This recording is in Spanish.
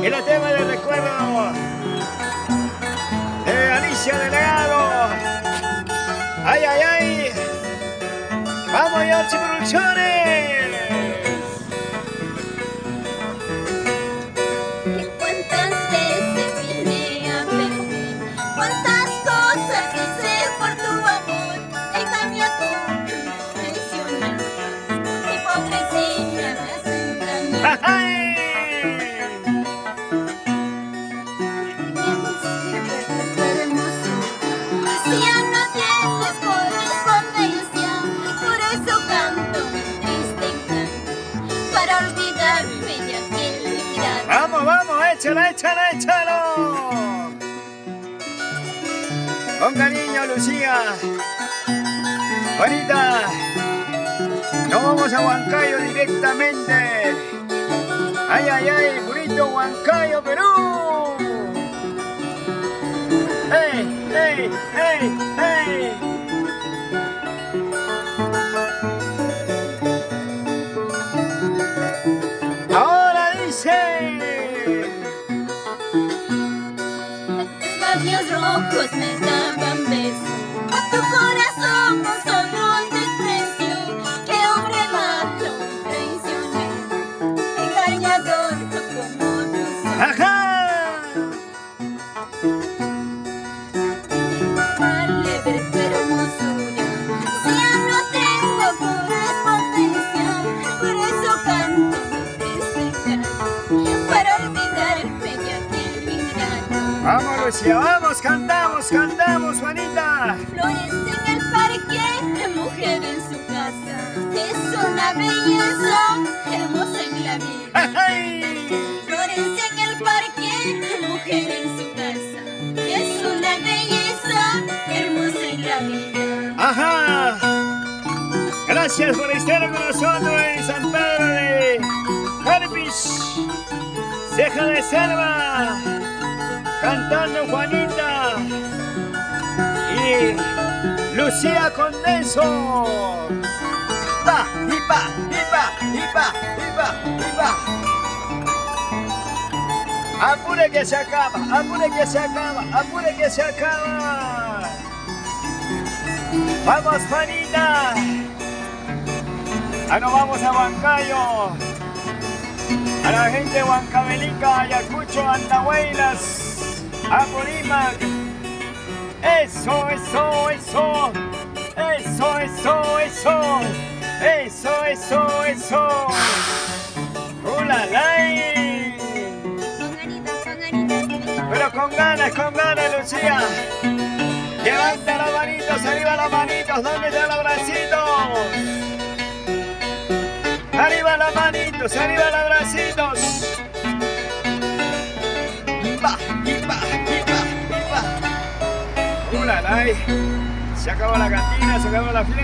el tema de recuerdo de Alicia Delegado. ¡Ay, ay, ay! ¡Vamos, Yarchi Producciones! ¿Cuántas veces vine a verte? ¿Cuántas cosas hice por tu amor? En cambio tú me traicionas. Hipocresía me hace engañar. ¡Ay! Si ya no tienes correspondencia, por eso canto mi triste canto, para olvidarme de aquel gran. ¡Vamos, vamos! ¡Échalo, échalo, échalo! Con cariño, Lucía. Juanita, nos vamos a Huancayo directamente. ¡Ay, ay, ay! ¡Purito Huancayo, Perú! ¡Hey, hey, hey, hey! Ahora dice... Tus labios rojos me daban besos, a tu corazón no solo un desprecio. ¡Qué hombre malo, traicionero, engañador como tú sos! ¡Ajá! Vale ver tu hermosura, si ya no tengo correspondencia, por eso canto mi triste canto, para olvidarme de aquel ingrato. Vamos, Lucía, vamos, cantamos, cantamos, Juanita. Flores en el parque, mujer en su casa, es una belleza hermosa en la vida. ¡Ay! Flores en el parque, mujer en su casa, es una belleza hermosa en la vida. ¡Ajá! Gracias por estar con nosotros en San Pedro de Carpis, Ceja de Selva, cantando Juanita y Lucía Condenso. ¡Pa, y pa, y pa, y pa, y pa, y pa! ¡Apure que se acaba! ¡Apure que se acaba! ¡Apure que se acaba! ¡Vamos, Juanita! Nos vamos a Huancayo. A la gente de Huancavelica, Ayacucho, Andahuaylas, Apurímac. Eso, eso, eso. Eso, eso, eso. Eso, eso, eso. ¡Ulalay! Pero con ganas, Lucía. Levanta las manitos, arriba las manitos. ¿Dónde están los bracitos? Arriba los bracitos. ¡Ipa, ipa, ipa, ipa! ¡Ulalay! Se acabó la cantina, se acabó la fiesta.